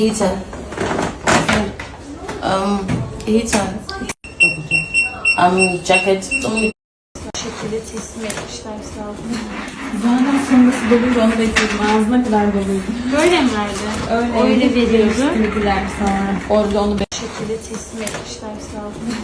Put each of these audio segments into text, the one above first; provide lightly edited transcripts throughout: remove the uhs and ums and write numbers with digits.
Heater. Heater. Jacket. Şekilde teslim etmişler sağ olsun. Zaten sonrası doluydu, onu bekliyordum. Ağzına kadar doluydu. Böyle mi verdi? Öyle veriyordu. Üstündekiler sonra. Orada onu Şekilde teslim etmişler sağ olsun.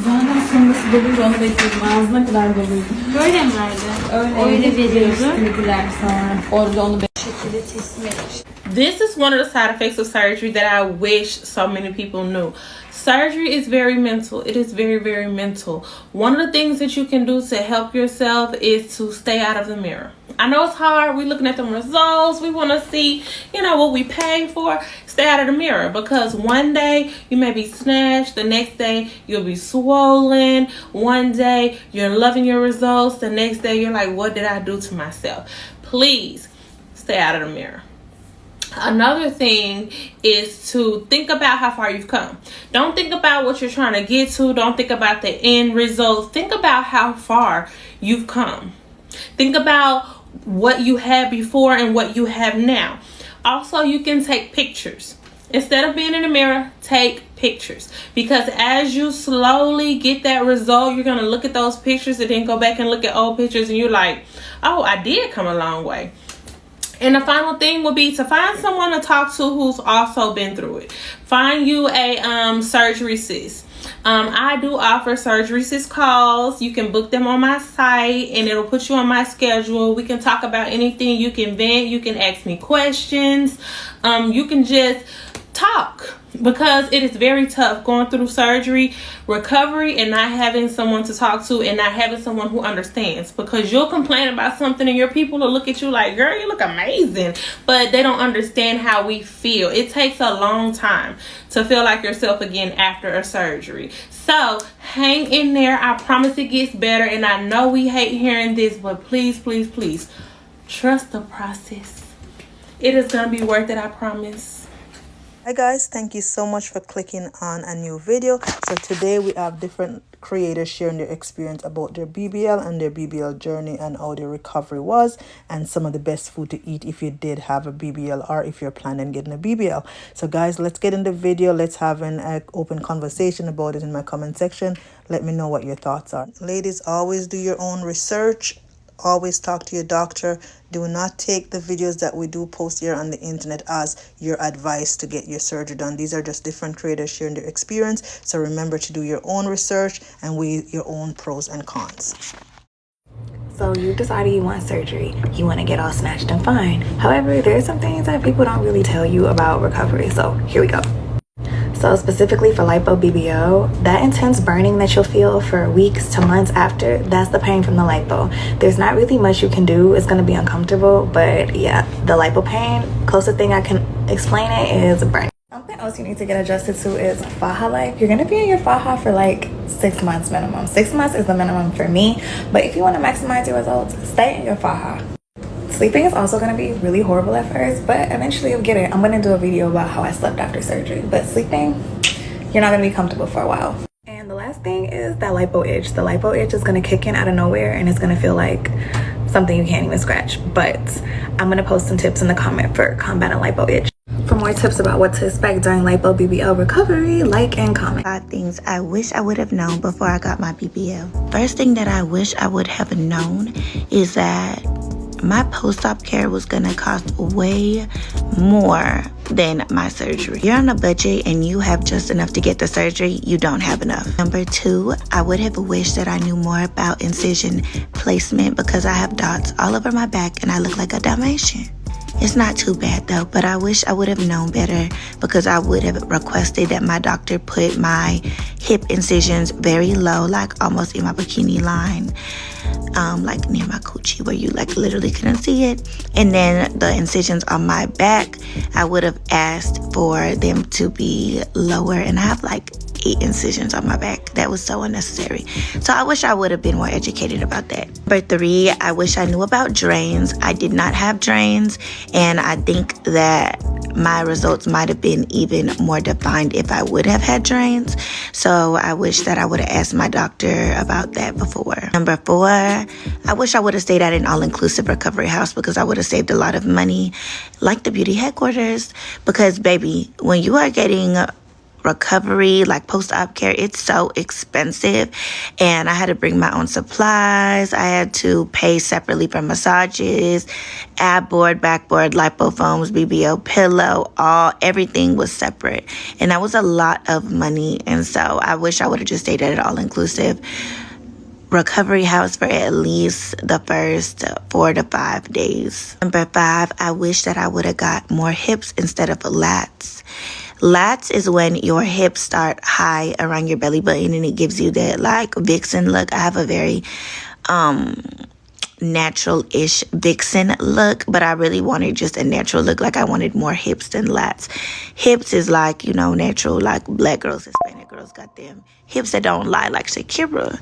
Zaten sonrası doluydu, onu bekliyordum. Ağzına kadar doluydu. Böyle mi verdi? Öyle veriyordu. Üstündekiler sonra. Orada onu Şekilde teslim etmişler. This is one of the side effects of surgery that I wish so many people knew. Surgery is very mental. It is very, very mental. One of the things that you can do to help yourself is to stay out of the mirror. I know it's hard. We're looking at them results. We want to see, what we pay for. Stay out of the mirror, because one day you may be snatched. The next day you'll be swollen. One day you're loving your results. The next day you're like, what did I do to myself? Please stay out of the mirror. Another thing is to think about how far you've come. Don't think about what you're trying to get to. Don't think about the end results. Think about how far you've come. Think about what you had before and what you have now. Also, you can take pictures. Instead of being in the mirror, take pictures. Because as you slowly get that result, you're going to look at those pictures and then go back and look at old pictures and you're like, oh, I did come a long way. And the final thing would be to find someone to talk to who's also been through it. Find you a surgery sis. I do offer surgery sis calls. You can book them on my site and it'll put you on my schedule. We can talk about anything. You can vent. You can ask me questions. You can just talk, because it is very tough going through surgery recovery and not having someone to talk to and not having someone who understands, because you'll complain about something and your people will look at you like, girl, you look amazing, but they don't understand how we feel. It takes a long time to feel like yourself again after a surgery. So hang in there. I promise it gets better, and I know we hate hearing this, but please, please, please trust the process. It is gonna be worth it, I promise. Hi guys, thank you so much for clicking on a new video. So today we have different creators sharing their experience about their BBL and their BBL journey and how their recovery was, and some of the best food to eat if you did have a BBL or if you're planning on getting a BBL. So guys, let's get in the video. Let's have an open conversation about it in my comment section. Let me know what your thoughts are. Ladies, always do your own research. Always talk to your doctor. Do not take the videos that we do post here on the internet as your advice to get your surgery done. These are just different creators sharing their experience. So remember to do your own research and weigh your own pros and cons. So you decided you want surgery. You want to get all snatched and fine. However, there are some things that people don't really tell you about recovery. So here we go. So specifically for lipo BBL, that intense burning that you'll feel for weeks to months after, that's the pain from the lipo. There's not really much you can do. It's going to be uncomfortable, but yeah, the lipo pain, closest thing I can explain it is burning. Something else you need to get adjusted to is faja life. You're going to be in your faja for like 6 months minimum. 6 months is the minimum for me, but if you want to maximize your results, stay in your faja. Sleeping is also going to be really horrible at first, but eventually you'll get it. I'm going to do a video about how I slept after surgery, but sleeping, you're not going to be comfortable for a while. And the last thing is that lipo itch. The lipo itch is going to kick in out of nowhere and it's going to feel like something you can't even scratch. But I'm going to post some tips in the comment for combating lipo itch. For more tips about what to expect during lipo BBL recovery, like and comment. 5 things I wish I would have known before I got my BBL. First thing that I wish I would have known is that my post-op care was gonna cost way more than my surgery. You're on a budget and you have just enough to get the surgery, you don't have enough. Number 2, I would have wished that I knew more about incision placement, because I have dots all over my back and I look like a Dalmatian. It's not too bad though, but I wish I would have known better, because I would have requested that my doctor put my hip incisions very low, like almost in my bikini line, like near my coochie where you like literally couldn't see it. And then the incisions on my back, I would have asked for them to be lower, and I have like 8 incisions on my back. That was so unnecessary. So I wish I would have been more educated about that. Number 3, I wish I knew about drains. I did not have drains, and I think that my results might have been even more defined if I would have had drains. So I wish that I would have asked my doctor about that before. Number 4, I wish I would have stayed at an all-inclusive recovery house because I would have saved a lot of money, like the beauty headquarters. Because baby, when you are getting recovery, like post-op care, it's so expensive, and I had to bring my own supplies. I had to pay separately for massages, ab board, backboard, lipofoams, BBL pillow, everything was separate, and that was a lot of money. And so I wish I would have just stayed at an all-inclusive recovery house for at least the first 4 to 5 days. Number 5, I wish that I would have got more hips instead of lats. Lats is when your hips start high around your belly button and it gives you that like vixen look. I have a very natural-ish vixen look, but I really wanted just a natural look. Like I wanted more hips than lats. Hips is like, you know, natural, like black girls, Hispanic girls got them hips that don't lie like Shakira.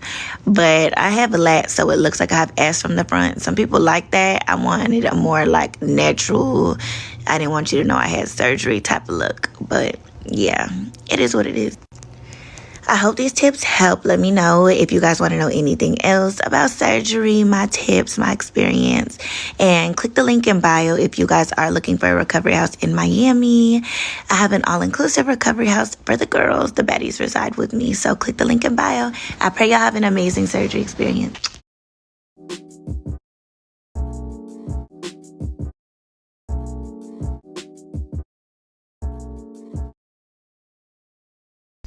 But I have a lat, so it looks like I have ass from the front. Some people like that. I wanted a more like natural, I didn't want you to know I had surgery type of look. But yeah, it is what it is. I hope these tips help. Let me know if you guys want to know anything else about surgery, my tips, my experience. And click the link in bio if you guys are looking for a recovery house in Miami. I have an all-inclusive recovery house for the girls. The baddies reside with me. So click the link in bio. I pray y'all have an amazing surgery experience.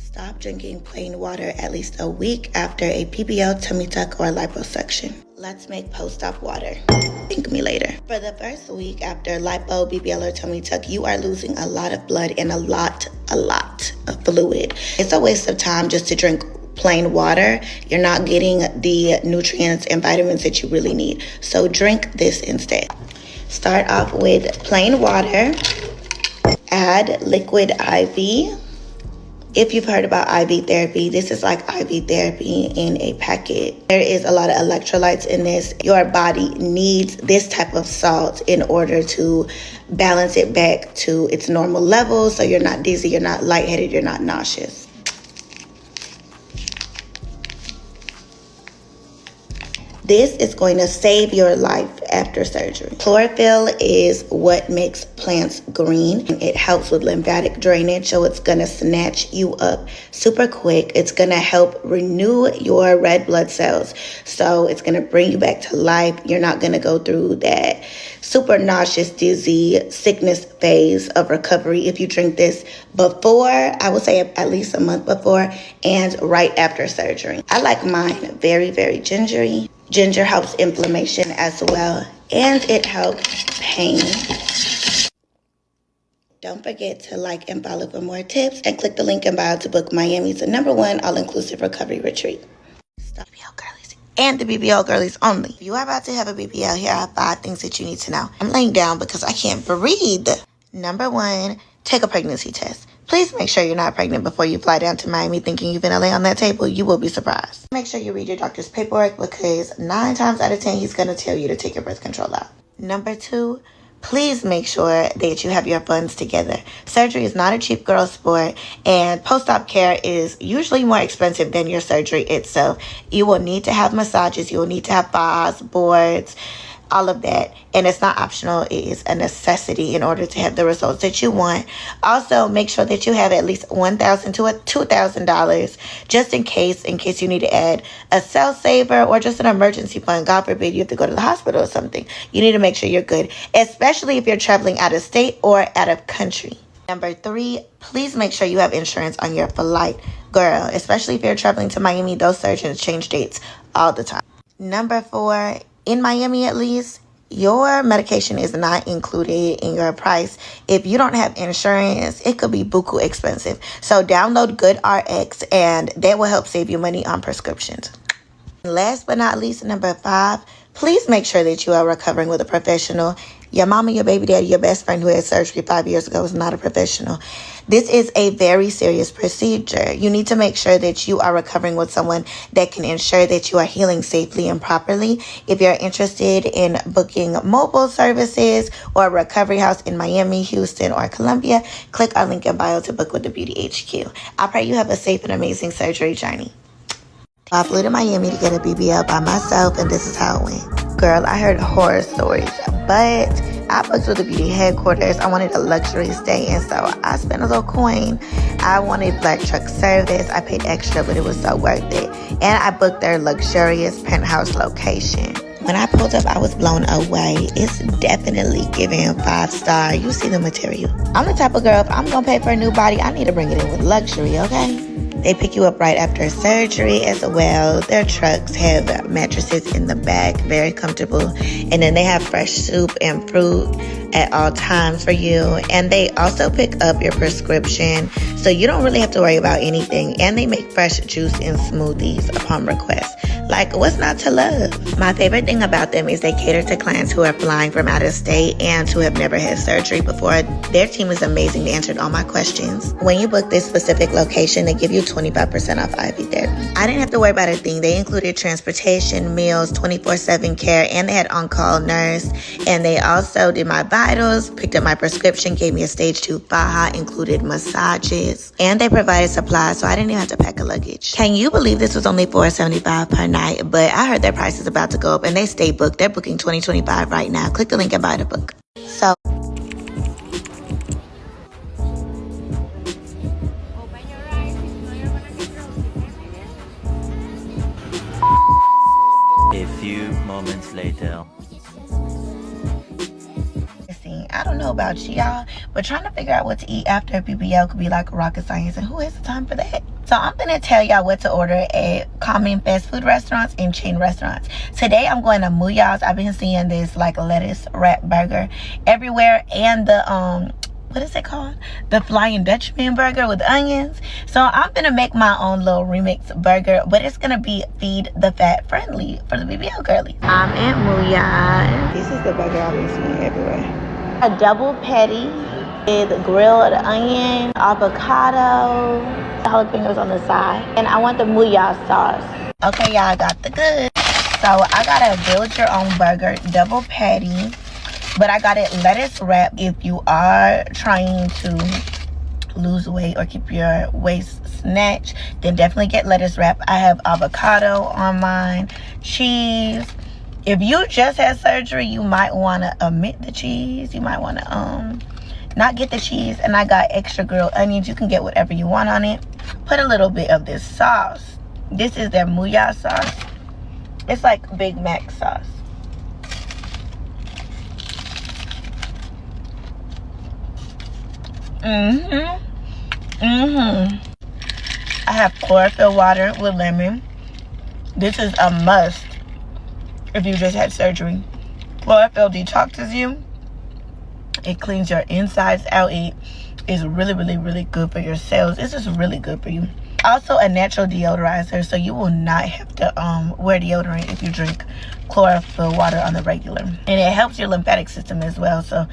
Stop drinking plain water at least a week after a BBL, tummy tuck, or liposuction. Let's make post-op water. Thank me later. For the first week after lipo, BBL, or tummy tuck, you are losing a lot of blood and a lot of fluid. It's a waste of time just to drink plain water. You're not getting the nutrients and vitamins that you really need. So drink this instead. Start off with plain water. Add liquid IV. If you've heard about IV therapy, this is like IV therapy in a packet. There is a lot of electrolytes in this. Your body needs this type of salt in order to balance it back to its normal level, so you're not dizzy, you're not lightheaded, you're not nauseous. This is going to save your life after surgery. Chlorophyll is what makes plants green. It helps with lymphatic drainage, so it's going to snatch you up super quick. It's going to help renew your red blood cells, so it's going to bring you back to life. You're not going to go through that super nauseous, dizzy sickness phase of recovery if you drink this before, I would say at least a month before, and right after surgery. I like mine very, very gingery. Ginger helps inflammation as well, and it helps pain. Don't forget to like and follow for more tips, and click the link in bio to book Miami's #1 all-inclusive recovery retreat. BBL girlies and the BBL girlies only. If you are about to have a BBL, here are 5 things that you need to know. I'm laying down because I can't breathe. Number 1, take a pregnancy test. Please make sure you're not pregnant before you fly down to Miami thinking you're gonna lay on that table. You will be surprised. Make sure you read your doctor's paperwork because 9 times out of 10, he's gonna tell you to take your birth control out. Number 2, please make sure that you have your funds together. Surgery is not a cheap girl sport, and post-op care is usually more expensive than your surgery itself. You will need to have massages. You will need to have spas, boards, all of that, and it's not optional. It is a necessity in order to have the results that you want. Also, make sure that you have at least $1,000 to $2,000 just in case you need to add a cell saver or just an emergency fund. God forbid you have to go to the hospital or something. You need to make sure you're good, especially if you're traveling out of state or out of country. Number 3, please make sure you have insurance on your flight. Girl, especially if you're traveling to Miami, those surgeons change dates all the time. Number 4, in Miami at least, your medication is not included in your price. If you don't have insurance, it could be buku expensive. So download GoodRx, and that will help save you money on prescriptions. Last but not least, number 5, please make sure that you are recovering with a professional. Your mama, your baby daddy, your best friend who had surgery 5 years ago is not a professional. This is a very serious procedure. You need to make sure that you are recovering with someone that can ensure that you are healing safely and properly. If you're interested in booking mobile services or a recovery house in Miami, Houston, or Columbia, click our link in bio to book with the Beauty HQ. I pray you have a safe and amazing surgery journey. I flew to Miami to get a BBL by myself, and this is how it went. Girl, I heard horror stories, but I booked with the beauty headquarters. I wanted a luxury stay, and so I spent a little coin. I wanted black truck service. I paid extra, but it was so worth it. And I booked their luxurious penthouse location. When I pulled up, I was blown away. It's definitely giving 5-star. You see the material. I'm the type of girl, if I'm going to pay for a new body, I need to bring it in with luxury, okay? They pick you up right after surgery as well. Their trucks have mattresses in the back, very comfortable. And then they have fresh soup and fruit at all times for you. And they also pick up your prescription, so you don't really have to worry about anything. And they make fresh juice and smoothies upon request. Like, what's not to love? My favorite thing about them is they cater to clients who are flying from out of state and who have never had surgery before. Their team is amazing. They answered all my questions. When you book this specific location, they give you 25% off IV therapy. I didn't have to worry about a thing. They included transportation, meals, 24/7 care, and they had on-call nurse. And they also did my vitals, picked up my prescription, gave me a stage 2 faja, included massages, and they provided supplies, so I didn't even have to pack a luggage. Can you believe this was only $475 per night? But I heard their price is about to go up, and they stay booked. They're booking 2025 right now. Click the link and buy the book. So a few moments later. I don't know about y'all, but trying to figure out what to eat after a BBL could be like rocket science, and who has the time for that? So I'm gonna tell y'all what to order at common fast food restaurants and chain restaurants. Today I'm going to Muya's. I've been seeing this like lettuce wrap burger everywhere, and the what is it called? The Flying Dutchman burger with onions. So I'm gonna make my own little remix burger, but it's gonna be feed the fat friendly for the BBL girlies. I'm at Muya's. This is the burger I've been seeing everywhere. A double patty with grilled onion, avocado, jalapenos on the side, and I want the Muya sauce. Okay, y'all, I got the goods. So I got a build your own burger, double patty, but I got it lettuce wrap. If you are trying to lose weight or keep your waist snatched, then definitely get lettuce wrap. I have avocado on mine, cheese. If you just had surgery, you might want to omit the cheese. You might want to not get the cheese. And I got extra grilled onions. You can get whatever you want on it. Put a little bit of this sauce. This is their Muya sauce. It's like Big Mac sauce. I have chlorophyll water with lemon. This is a must if you just had surgery. Chlorophyll detoxes you. It cleans your insides out. It is really, really, really good for your cells. This is really good for you. Also a natural deodorizer, so you will not have to wear deodorant if you drink chlorophyll water on the regular. And it helps your lymphatic system as well, so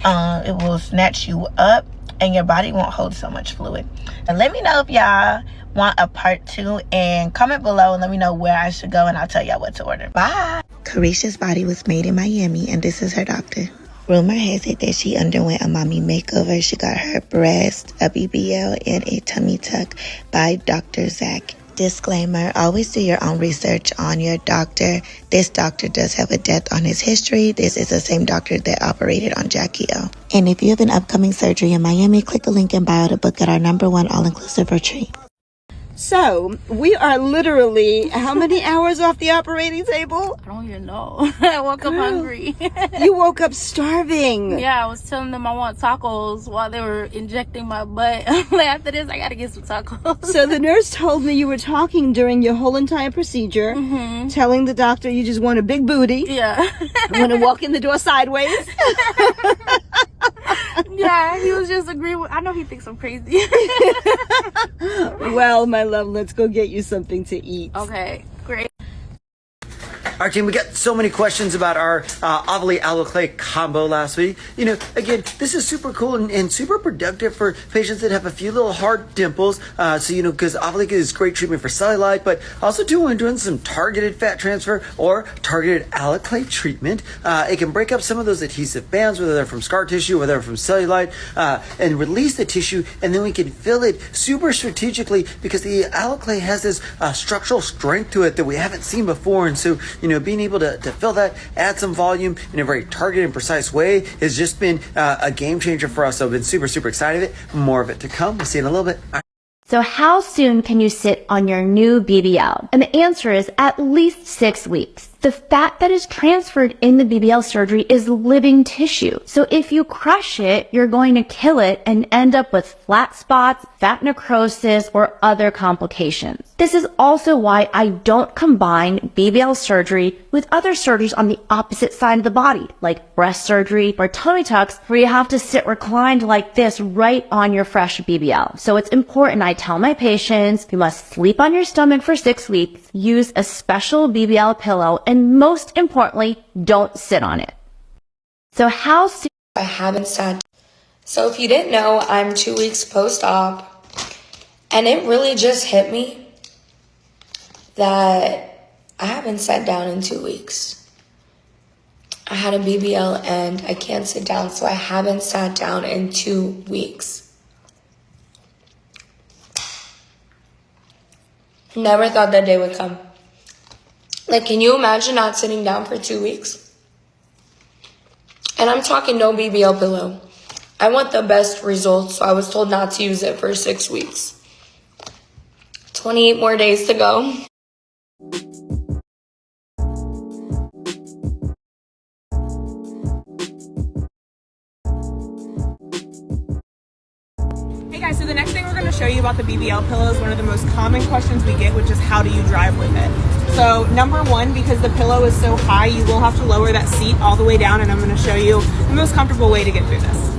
it will snatch you up and your body won't hold so much fluid. And let me know if y'all want a part 2, and comment below and let me know where I should go, and I'll tell y'all what to order. Bye. Carisha's body was made in Miami, and this is her doctor. Rumor has it that she underwent a mommy makeover. She got her breast, a BBL, and a tummy tuck by Dr. Zach. Disclaimer, always do your own research on your doctor. This doctor does have a death on his history. This is the same doctor that operated on Jackie O. And if you have an upcoming surgery in Miami, click the link in bio to book at our #1 all-inclusive retreat. So, we are literally how many hours off the operating table? I don't even know. I woke up hungry. You woke up starving. Yeah, I was telling them I want tacos while they were injecting my butt. Like, after this, I gotta get some tacos. So the nurse told me you were talking during your whole entire procedure, telling the doctor you just want a big booty. Yeah. You want to walk in the door sideways. Yeah, he was just agreeing with, I know he thinks I'm crazy. Well, my love, let's go get you something to eat. Okay, great. Our team, we got so many questions about our Ovally Aloclay combo last week. You know, again, this is super cool and super productive for patients that have a few little hard dimples. So, you know, because Ovally is great treatment for cellulite, but also too when doing some targeted fat transfer or targeted Aloclay treatment. It can break up some of those adhesive bands, whether they're from scar tissue, whether they're from cellulite, and release the tissue, and then we can fill it super strategically because the Aloclay has this structural strength to it that we haven't seen before. And so, you know, being able to fill that, add some volume in a very targeted and precise way has just been a game changer for us. So I've been super, super excited. More of it to come. We'll see you in a little bit. So how soon can you sit on your new BBL? And the answer is at least 6 weeks. The fat that is transferred in the BBL surgery is living tissue. So if you crush it, you're going to kill it and end up with flat spots, fat necrosis, or other complications. This is also why I don't combine BBL surgery with other surgeries on the opposite side of the body, like breast surgery or tummy tucks, where you have to sit reclined like this right on your fresh BBL. So it's important I tell my patients, you must sleep on your stomach for 6 weeks, use a special BBL pillow, and most importantly, don't sit on it. So how soon? I haven't sat. So if you didn't know, I'm 2 weeks post-op, and it really just hit me that I haven't sat down in 2 weeks. I had a BBL and I can't sit down, so I haven't sat down in 2 weeks. Never thought that day would come. Like, can you imagine not sitting down for 2 weeks? And I'm talking no BBL pillow. I want the best results, so I was told not to use it for 6 weeks. 28 more days to go. Hey guys, so the next thing we're going to show you about the BBL pillow is one of the most common questions we get, which is how do you drive with it? So number one, because the pillow is so high, you will have to lower that seat all the way down, and I'm going to show you the most comfortable way to get through this.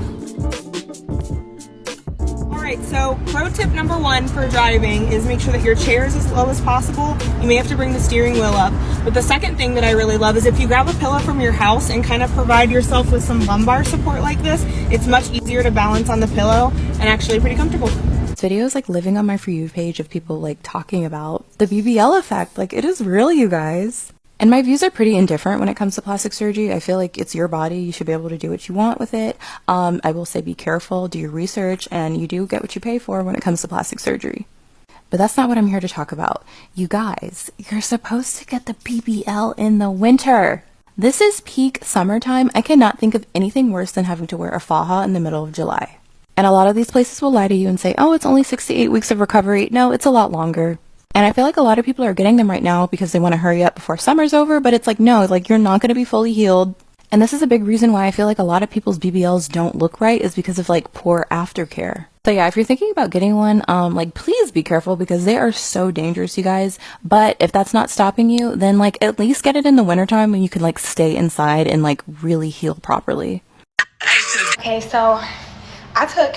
Alright, so pro tip number one for driving is make sure that your chair is as low as possible. You may have to bring the steering wheel up. But the second thing that I really love is if you grab a pillow from your house and kind of provide yourself with some lumbar support like this, it's much easier to balance on the pillow and actually pretty comfortable. This video is like living on my For You page of people like talking about the BBL effect. Like, it is real, you guys. And my views are pretty indifferent when it comes to plastic surgery. I feel like it's your body. You should be able to do what you want with it. I will say be careful, do your research, and you do get what you pay for when it comes to plastic surgery. But that's not what I'm here to talk about. You guys, you're supposed to get the BBL in the winter. This is peak summertime. I cannot think of anything worse than having to wear a faja in the middle of July. And a lot of these places will lie to you and say, oh, it's only 6 to 8 weeks of recovery. No, it's a lot longer. And I feel like a lot of people are getting them right now because they want to hurry up before summer's over, but it's like, no, like you're not going to be fully healed. And this is a big reason why I feel like a lot of people's BBLs don't look right is because of like poor aftercare. So yeah, if you're thinking about getting one, like please be careful because they are so dangerous, you guys. But if that's not stopping you, then like at least get it in the wintertime when you can like stay inside and like really heal properly. Okay, so I took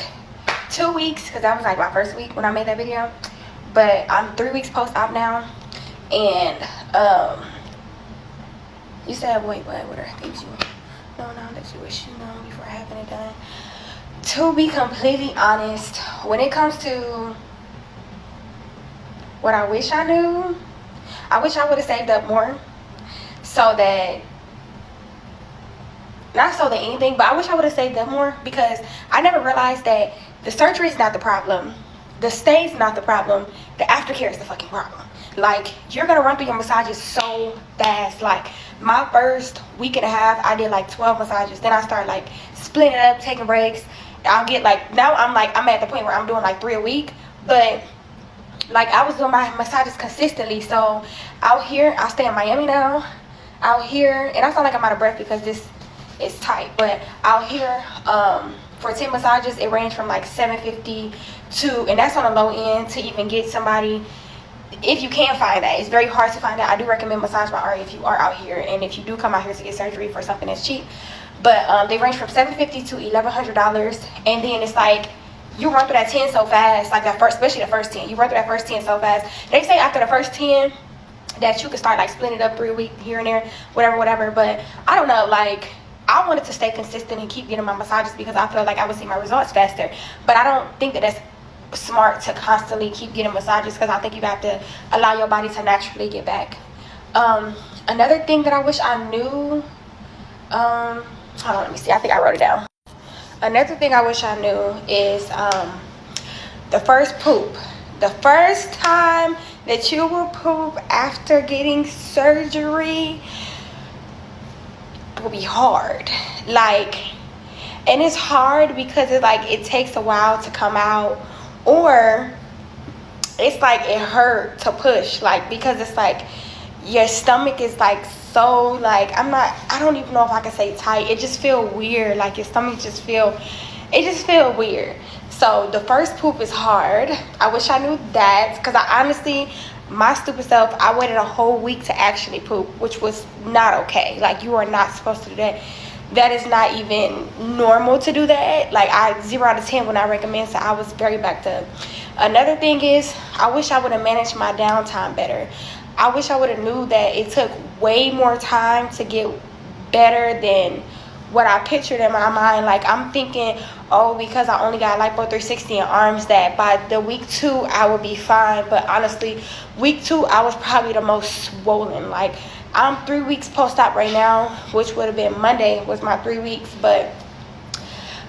2 weeks because that was like my first week when I made that video. But I'm 3 weeks post-op now, and you said, wait, what are things you know now that you wish you know before having it done? To be completely honest, when it comes to what I wish I knew, I wish I would have saved up more so that, not so that anything, but I wish I would have saved up more because I never realized that the surgery is not the problem. The stay's not the problem. The aftercare is the fucking problem. Like, you're gonna run through your massages so fast. Like, my first week and a half, I did like 12 massages. Then I started like splitting it up, taking breaks. I'll get like, now I'm at the point where I'm doing like 3 a week. But like, I was doing my massages consistently. So out here, I stay in Miami now. Out here, and I sound like I'm out of breath because this is tight. But out here, for 10 massages, it ranged from like $750 to, and that's on the low end, to even get somebody, if you can find that. It's very hard to find that. I do recommend Massage by Ari if you are out here, and if you do come out here to get surgery for something that's cheap. But they range from $750 to $1,100, and then it's like you run through that 10 so fast, like that first, especially the first 10. You run through that first 10 so fast. They say after the first 10, that you can start like splitting it up 3 weeks here and there, whatever. But I don't know, like I wanted to stay consistent and keep getting my massages because I feel like I would see my results faster. But I don't think that that's smart to constantly keep getting massages, because I think you have to allow your body to naturally get back. Another thing that I wish I knew, hold on, let me see, I think I wrote it down. Another thing I wish I knew is the first poop. The first time that you will poop after getting surgery will be hard. Like, and it's hard because it's like it takes a while to come out, or it's like it hurt to push, like, because it's like your stomach is like so, like, I don't even know if I can say tight. It just feel weird, like your stomach just feel weird. So the first poop is hard. I wish I knew that, because I honestly, my stupid self, I waited a whole week to actually poop, which was not okay. Like, you are not supposed to do that. That is not even normal to do that. Like, 0 out of 10 when I recommend, so I was very backed up. Another thing is, I wish I would have managed my downtime better. I wish I would have knew that it took way more time to get better than what I pictured in my mind. Like, I'm thinking, oh, because I only got lipo 360 in arms, that by the week 2 I would be fine. But honestly, week 2 I was probably the most swollen. Like, I'm 3 weeks post-op right now, which would have been Monday was my 3 weeks. But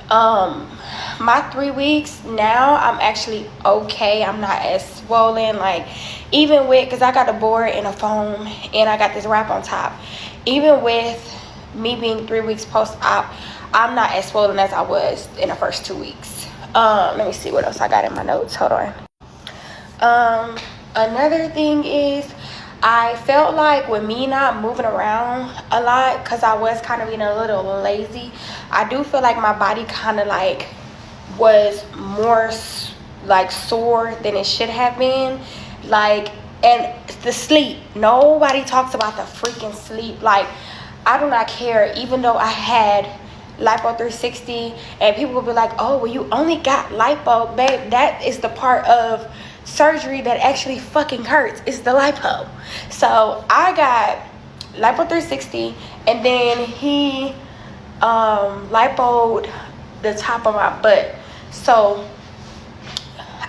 my 3 weeks now, I'm actually okay. I'm not as swollen. Like, even with, because I got a board and a foam and I got this wrap on top, even with me being 3 weeks post-op, I'm not as swollen as I was in the first 2 weeks. Let me see what else I got in my notes. Hold on. Another thing is, I felt like with me not moving around a lot, because I was kind of being a little lazy, I do feel like my body kind of like was more like sore than it should have been. Like, and the sleep, nobody talks about the freaking sleep. Like, I do not care, even though I had lipo 360 and people will be like, oh, well, you only got lipo. Babe, that is the part of surgery that actually fucking hurts. It's the lipo. So I got lipo 360, and then he lipoed the top of my butt. So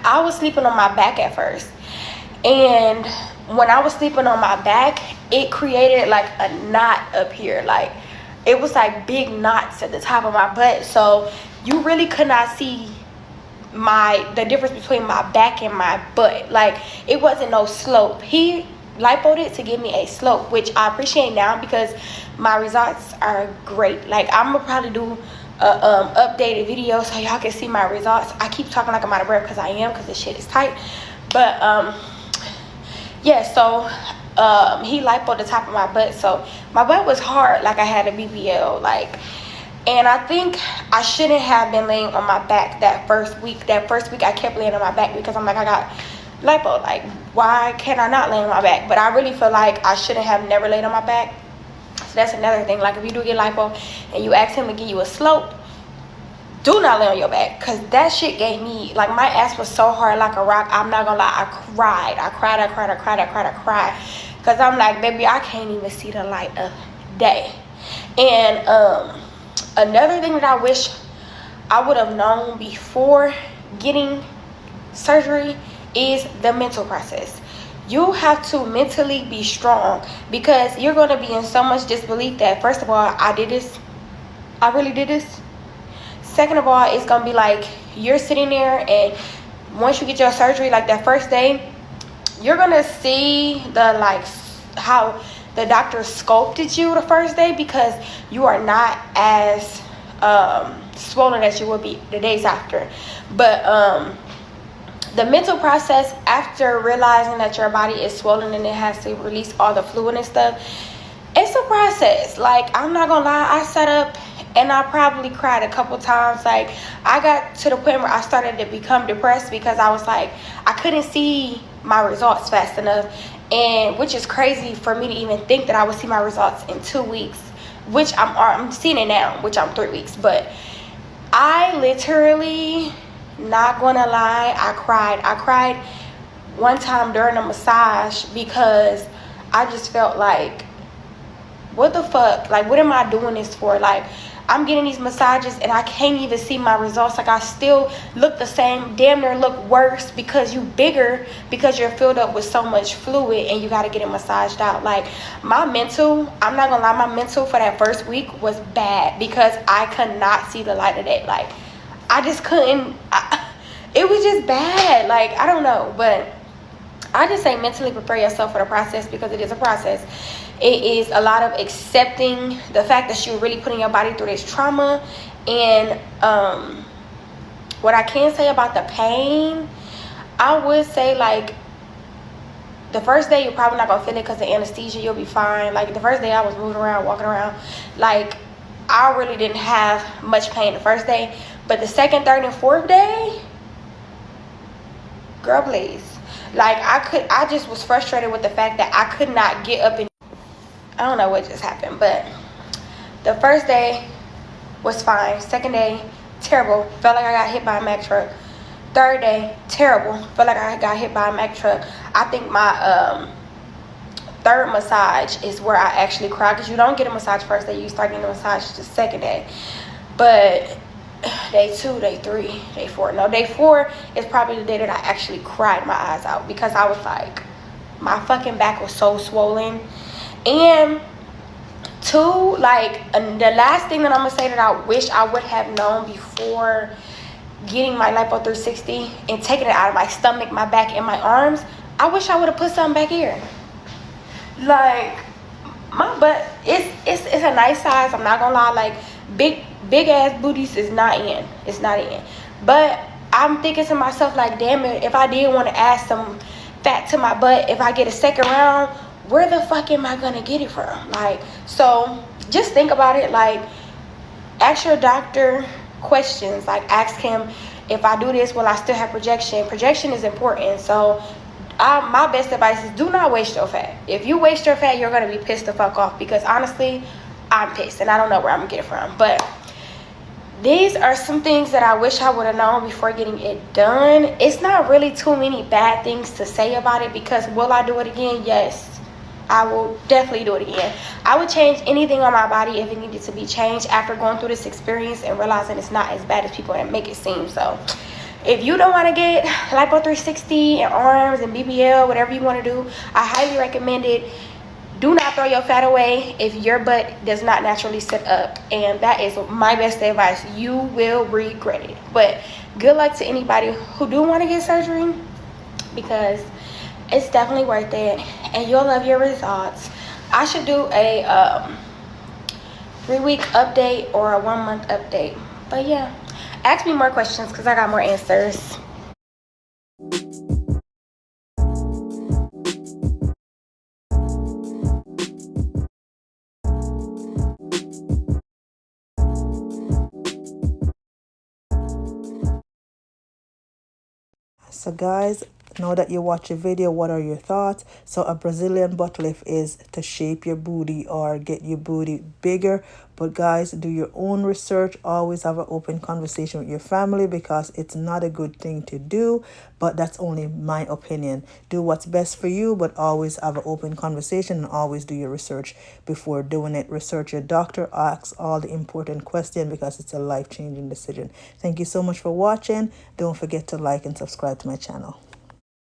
I was sleeping on my back at first, and when I was sleeping on my back, it created like a knot up here. Like, it was like big knots at the top of my butt. So you really could not see the difference between my back and my butt. Like, it wasn't no slope. He lipoed it to give me a slope, which I appreciate now because my results are great. Like, I'm gonna probably do a updated video so y'all can see my results. I keep talking like I'm out of breath because I am, because this shit is tight. But yeah, so he lipoed the top of my butt, so my butt was hard, like I had a BBL. Like, and I think I shouldn't have been laying on my back that first week. That first week I kept laying on my back because I'm like, I got lipo. Like, why can't I not lay on my back? But I really feel like I shouldn't have never laid on my back. So that's another thing. Like, if you do get lipo and you ask him to give you a slope, do not lay on your back, because that shit gave me, like, my ass was so hard like a rock. I'm not gonna lie, I cried because I'm like, baby, I can't even see the light of day. And another thing that I wish I would have known before getting surgery is the mental process. You have to mentally be strong, because you're going to be in so much disbelief that, first of all, I really did this. Second of all, it's going to be like you're sitting there, and once you get your surgery, like that first day, you're going to see the, like, how the doctor sculpted you the first day, because you are not as swollen as you will be the days after. But the mental process after realizing that your body is swollen and it has to release all the fluid and stuff, it's a process. Like, I'm not gonna lie, I sat up and I probably cried a couple times. Like, I got to the point where I started to become depressed because I was like, I couldn't see my results fast enough, and which is crazy for me to even think that I would see my results in 2 weeks, which I'm seeing it now, which I'm 3 weeks. But I literally, not gonna lie, I cried one time during a massage because I just felt like, what the fuck? Like, what am I doing this for? Like, I'm getting these massages and I can't even see my results. Like, I still look the same, damn near look worse because you bigger, because you're filled up with so much fluid and you got to get it massaged out. Like, my mental, I'm not gonna lie, my mental for that first week was bad because I could not see the light of day. Like, I just couldn't, it was just bad. Like, I don't know, but I just say mentally prepare yourself for the process, because it is a process. It is a lot of accepting the fact that you're really putting your body through this trauma. And what I can say about the pain, I would say, like, the first day you're probably not gonna feel it because of anesthesia. You'll be fine. Like, the first day I was moving around, walking around, like, I really didn't have much pain the first day. But the second, third, and fourth day, girl, please. Like, I just was frustrated with the fact that I could not get up and, I don't know what just happened, but the first day was fine. Second day, terrible. Felt like I got hit by a Mack truck. Third day, terrible. Felt like I got hit by a Mack truck. I think my third massage is where I actually cried, because you don't get a massage first day. You start getting a massage the second day. But day 2, day 3, day 4. No, day 4 is probably the day that I actually cried my eyes out, because I was like, my fucking back was so swollen. And 2, like, the last thing that I'm gonna say that I wish I would have known before getting my lipo 360 and taking it out of my stomach, my back, and my arms, I wish I would have put something back here. Like, my butt, it's a nice size, I'm not gonna lie. Like, big ass booties is not in. It's not in. But I'm thinking to myself, like, damn it, if I did want to add some fat to my butt, if I get a second round, where the fuck am I gonna get it from? Like, so just think about it. Like, ask your doctor questions. Like, ask him, if I do this, will I still have projection? Projection is important. So my best advice is, do not waste your fat. If you waste your fat, you're gonna be pissed the fuck off, because honestly, I'm pissed and I don't know where I'm gonna get it from. But these are some things that I wish I would have known before getting it done. It's not really too many bad things to say about it, because will I do it again? Yes, I will definitely do it again. I would change anything on my body if it needed to be changed after going through this experience and realizing it's not as bad as people make it seem. So if you don't want to get lipo 360 and arms and BBL, whatever you want to do, I highly recommend it. Do not throw your fat away if your butt does not naturally sit up. And that is my best advice. You will regret it. But good luck to anybody who do want to get surgery, because it's definitely worth it and you'll love your results. I should do a 3-week update or a 1-month update. But yeah, ask me more questions because I got more answers. So guys, now that you watch the video, what are your thoughts? So a Brazilian butt lift is to shape your booty or get your booty bigger. But guys, do your own research. Always have an open conversation with your family, because it's not a good thing to do. But that's only my opinion. Do what's best for you, but always have an open conversation and always do your research before doing it. Research your doctor. Ask all the important questions, because it's a life-changing decision. Thank you so much for watching. Don't forget to like and subscribe to my channel.